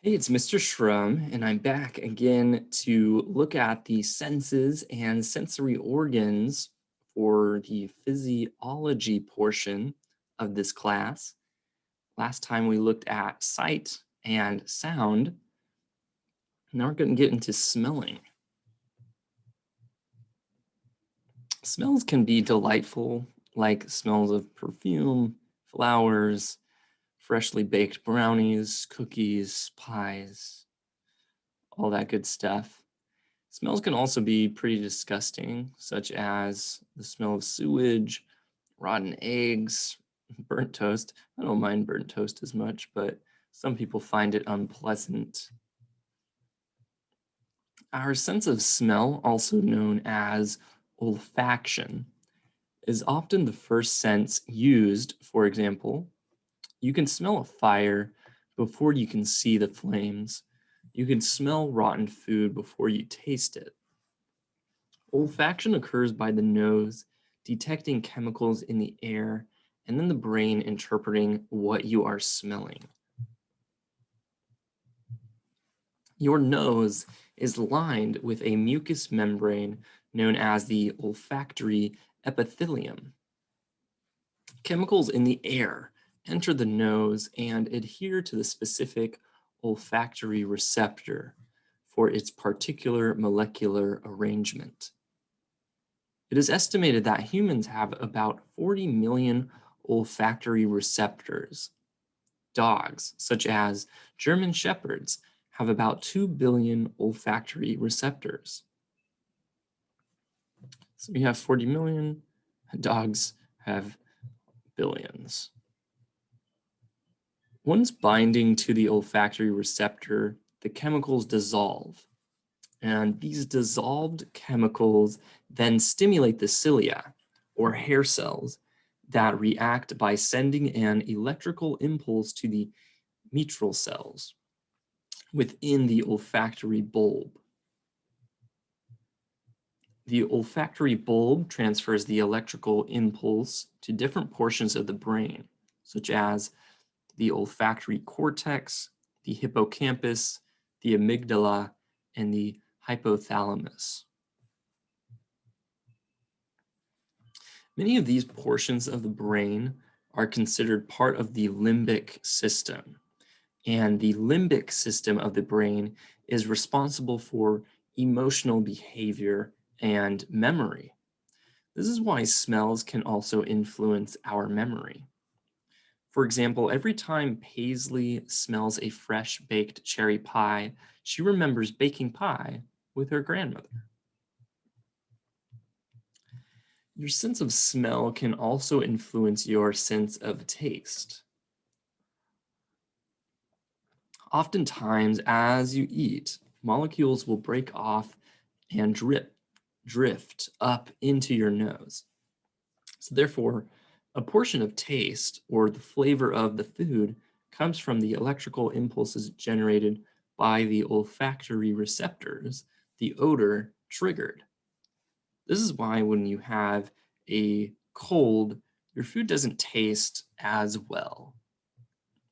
Hey, it's Mr. Shrum, and I'm back again to look at the senses and sensory organs for the physiology portion of this class. Last time we looked at sight and sound. Now we're going to get into smelling. Smells can be delightful, like smells of perfume, flowers, freshly baked brownies, cookies, pies, all that good stuff. Smells can also be pretty disgusting, such as the smell of sewage, rotten eggs, burnt toast. I don't mind burnt toast as much, but some people find it unpleasant. Our sense of smell, also known as olfaction, is often the first sense used. For example, you can smell a fire before you can see the flames. You can smell rotten food before you taste it. Olfaction occurs by the nose detecting chemicals in the air and then the brain interpreting what you are smelling. Your nose is lined with a mucous membrane known as the olfactory epithelium. Chemicals in the air enter the nose and adhere to the specific olfactory receptor for its particular molecular arrangement. It is estimated that humans have about 40 million olfactory receptors. Dogs, such as German Shepherds, have about 2 billion olfactory receptors. So we have 40 million, dogs have billions. Once binding to the olfactory receptor, the chemicals dissolve. And these dissolved chemicals then stimulate the cilia, or hair cells, that react by sending an electrical impulse to the mitral cells within the olfactory bulb. The olfactory bulb transfers the electrical impulse to different portions of the brain, such as the olfactory cortex, the hippocampus, the amygdala, and the hypothalamus. Many of these portions of the brain are considered part of the limbic system. And the limbic system of the brain is responsible for emotional behavior and memory. This is why smells can also influence our memory. For example, every time Paisley smells a fresh baked cherry pie, she remembers baking pie with her grandmother. Your sense of smell can also influence your sense of taste. Oftentimes, as you eat, molecules will break off and drift up into your nose. So therefore, a portion of taste or the flavor of the food comes from the electrical impulses generated by the olfactory receptors, the odor triggered. This is why when you have a cold, your food doesn't taste as well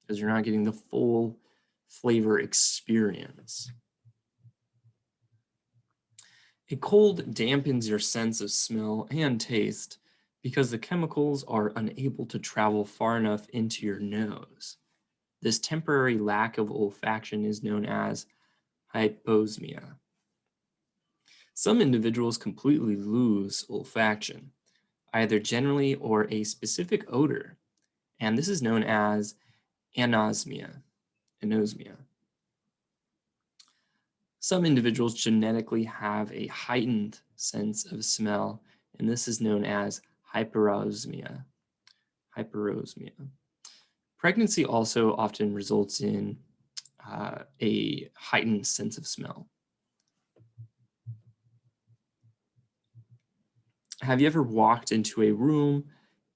because you're not getting the full flavor experience. A cold dampens your sense of smell and taste because the chemicals are unable to travel far enough into your nose. This temporary lack of olfaction is known as hyposmia. Some individuals completely lose olfaction, either generally or a specific odor, and this is known as anosmia. Anosmia. Some individuals genetically have a heightened sense of smell, and this is known as hyperosmia. Hyperosmia. Pregnancy also often results in a heightened sense of smell. Have you ever walked into a room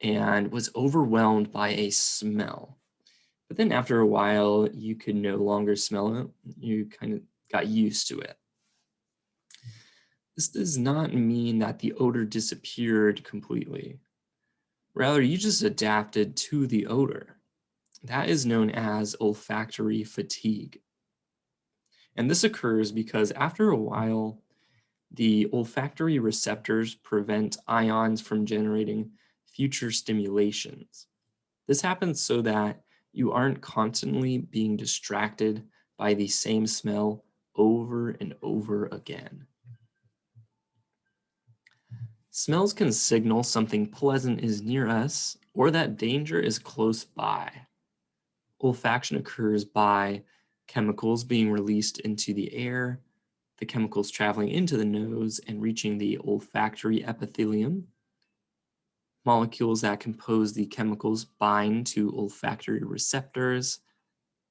and was overwhelmed by a smell? But then after a while, you could no longer smell it. You kind of got used to it. This does not mean that the odor disappeared completely. Rather, you just adapted to the odor. That is known as olfactory fatigue. And this occurs because after a while, the olfactory receptors prevent ions from generating future stimulations. This happens so that you aren't constantly being distracted by the same smell over and over again. Smells can signal something pleasant is near us or that danger is close by. Olfaction occurs by chemicals being released into the air, the chemicals traveling into the nose and reaching the olfactory epithelium. Molecules that compose the chemicals bind to olfactory receptors.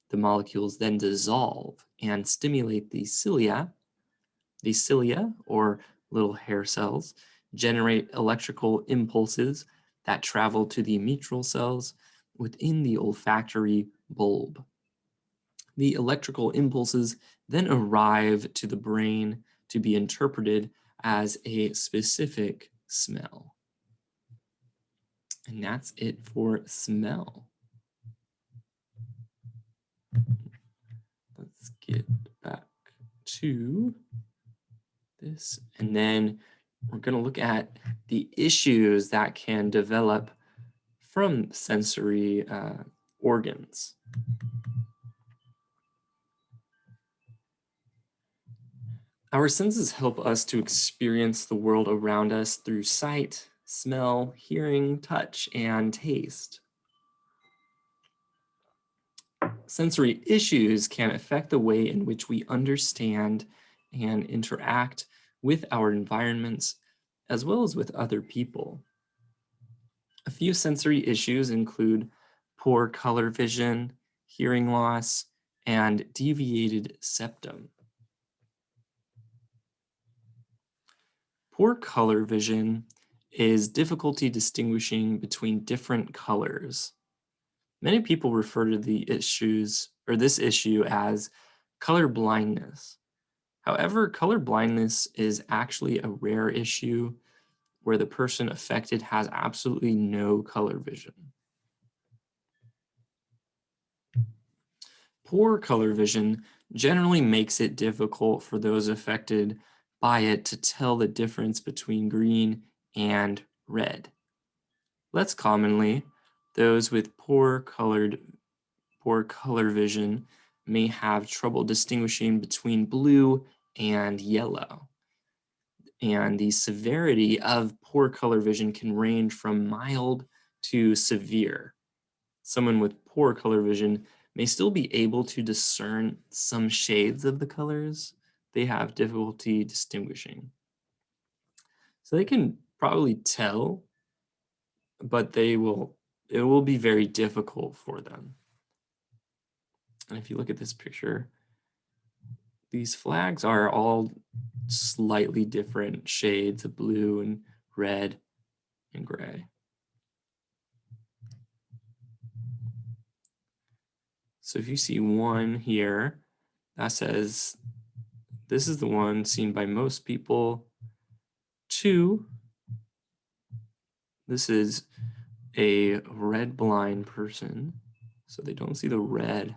The molecules then dissolve and stimulate the cilia. The cilia, or little hair cells, generate electrical impulses that travel to the mitral cells within the olfactory bulb. The electrical impulses then arrive to the brain to be interpreted as a specific smell. And that's it for smell. Let's get back to this. And then we're going to look at the issues that can develop from sensory organs. Our senses help us to experience the world around us through sight, smell, hearing, touch, and taste. Sensory issues can affect the way in which we understand and interact with our environments, as well as with other people. A few sensory issues include poor color vision, hearing loss, and deviated septum. Poor color vision is difficulty distinguishing between different colors. Many people refer to this issue as color blindness. However, color blindness is actually a rare issue where the person affected has absolutely no color vision. Poor color vision generally makes it difficult for those affected by it to tell the difference between green and red. Less commonly, those with poor color vision may have trouble distinguishing between blue and yellow. And the severity of poor color vision can range from mild to severe. Someone with poor color vision may still be able to discern some shades of the colors they have difficulty distinguishing. So they can probably tell, but it will be very difficult for them. And if you look at this picture, these flags are all slightly different shades of blue and red and gray. So if you see one here that says, this is the one seen by most people. 2, this is a red blind person, so they don't see the red.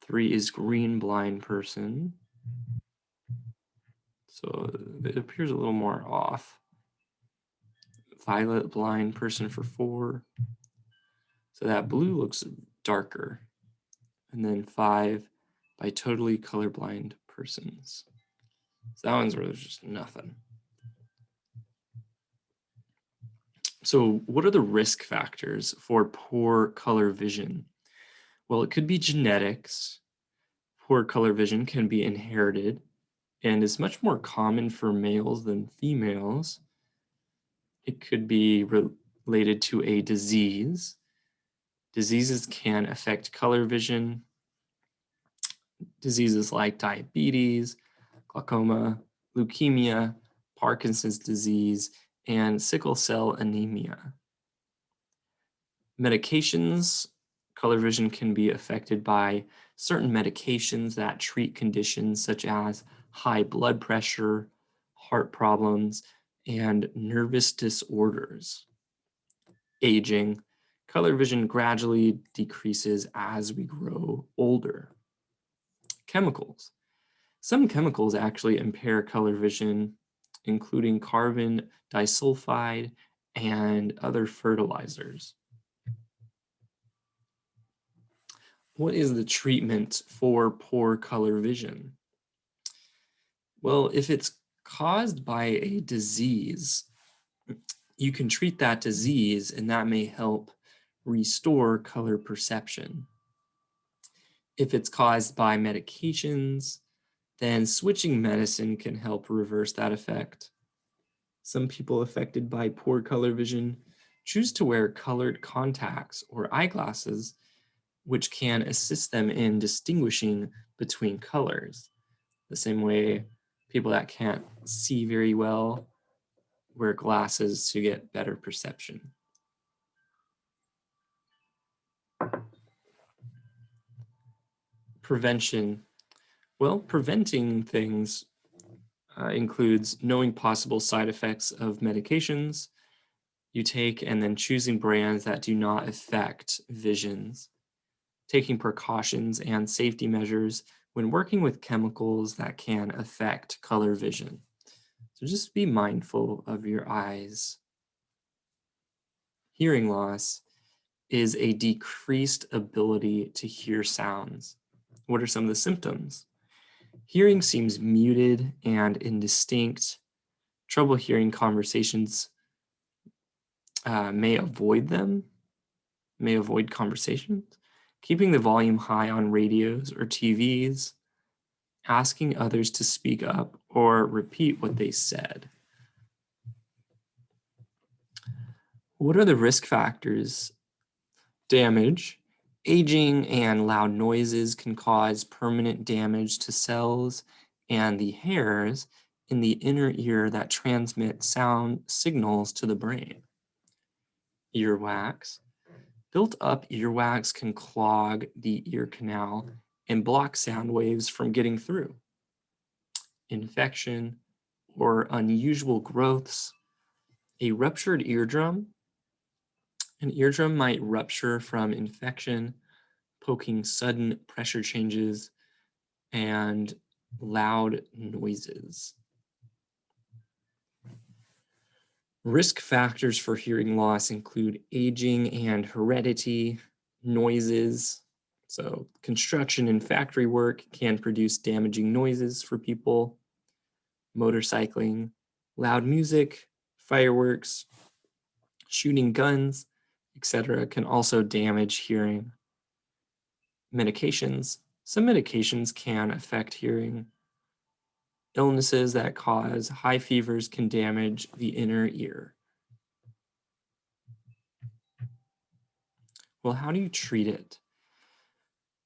3 is green blind person, so it appears a little more off. Violet blind person for 4, so that blue looks darker. And then 5 by totally colorblind persons. So that one's where there's just nothing. So what are the risk factors for poor color vision? Well, it could be genetics. Poor color vision can be inherited and is much more common for males than females. It could be related to a disease. Diseases can affect color vision. Diseases like diabetes, glaucoma, leukemia, Parkinson's disease, and sickle cell anemia. Medications, color vision can be affected by certain medications that treat conditions such as high blood pressure, heart problems, and nervous disorders. Aging, color vision gradually decreases as we grow older. Chemicals. Some chemicals actually impair color vision, including carbon disulfide and other fertilizers. What is the treatment for poor color vision? Well, if it's caused by a disease, you can treat that disease and that may help restore color perception. If it's caused by medications, then switching medicine can help reverse that effect. Some people affected by poor color vision choose to wear colored contacts or eyeglasses, which can assist them in distinguishing between colors. The same way people that can't see very well wear glasses to get better perception. Prevention. Well, preventing things includes knowing possible side effects of medications you take and then choosing brands that do not affect visions, taking precautions and safety measures when working with chemicals that can affect color vision. So just be mindful of your eyes. Hearing loss is a decreased ability to hear sounds. What are some of the symptoms? Hearing seems muted and indistinct. Trouble hearing conversations may avoid conversations. Keeping the volume high on radios or TVs. Asking others to speak up or repeat what they said. What are the risk factors? Damage. Aging and loud noises can cause permanent damage to cells and the hairs in the inner ear that transmit sound signals to the brain. Earwax. Built up earwax can clog the ear canal and block sound waves from getting through. Infection or unusual growths. A ruptured eardrum. An eardrum might rupture from infection, poking sudden pressure changes, and loud noises. Risk factors for hearing loss include aging and heredity, noises. So construction and factory work can produce damaging noises for people. Motorcycling, loud music, fireworks, shooting guns, etc. can also damage hearing. Medications. Some medications can affect hearing. Illnesses that cause high fevers can damage the inner ear. Well, how do you treat it?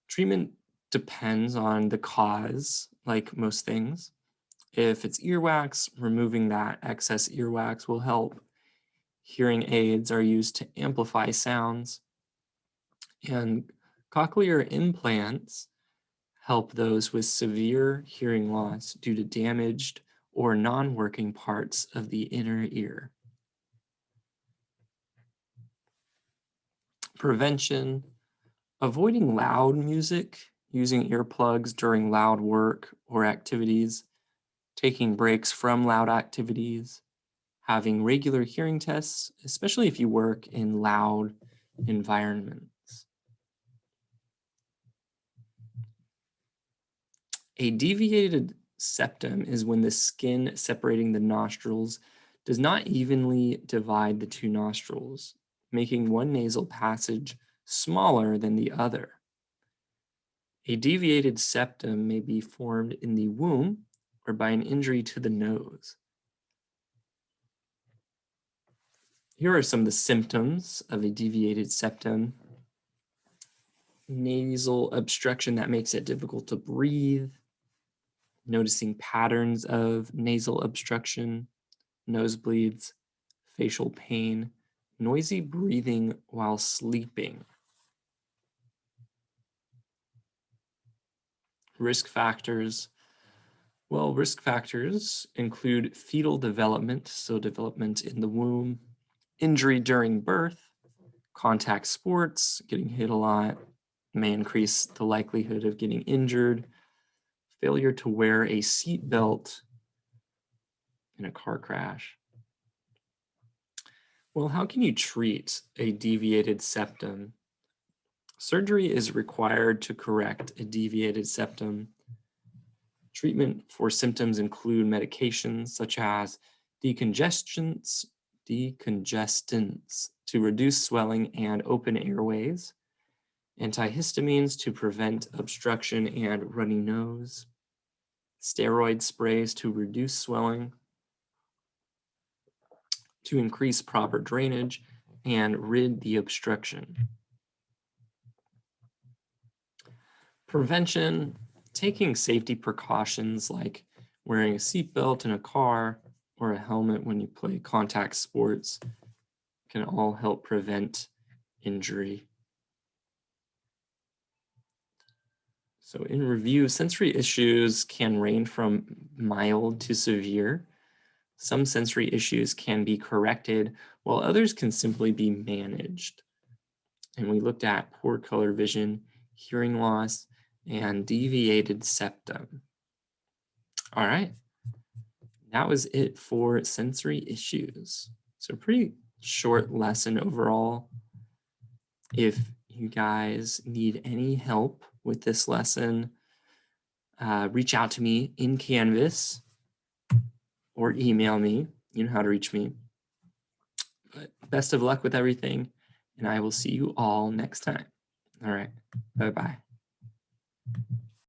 Treatment depends on the cause, like most things. If it's earwax, removing that excess earwax will help. Hearing aids are used to amplify sounds. And cochlear implants help those with severe hearing loss due to damaged or non-working parts of the inner ear. Prevention, avoiding loud music, using earplugs during loud work or activities, taking breaks from loud activities, having regular hearing tests, especially if you work in loud environments. A deviated septum is when the skin separating the nostrils does not evenly divide the two nostrils, making one nasal passage smaller than the other. A deviated septum may be formed in the womb or by an injury to the nose. Here are some of the symptoms of a deviated septum. Nasal obstruction that makes it difficult to breathe. Noticing patterns of nasal obstruction, nosebleeds, facial pain, noisy breathing while sleeping. Risk factors. Well, risk factors include fetal development, so development in the womb, injury during birth, contact sports, getting hit a lot may increase the likelihood of getting injured, Failure to wear a seat belt in a car crash. Well, how can you treat a deviated septum? Surgery is required to correct a deviated septum. Treatment for symptoms include medications such as decongestants to reduce swelling and open airways, antihistamines to prevent obstruction and runny nose, steroid sprays to reduce swelling, to increase proper drainage and rid the obstruction. Prevention, taking safety precautions like wearing a seatbelt in a car or a helmet when you play contact sports can all help prevent injury. So in review, sensory issues can range from mild to severe. Some sensory issues can be corrected, while others can simply be managed. And we looked at poor color vision, hearing loss, and deviated septum. All right, that was it for sensory issues. So pretty short lesson overall. If you guys need any help with this lesson, reach out to me in Canvas or email me. You know how to reach me. But best of luck with everything, and I will see you all next time. All right, bye-bye.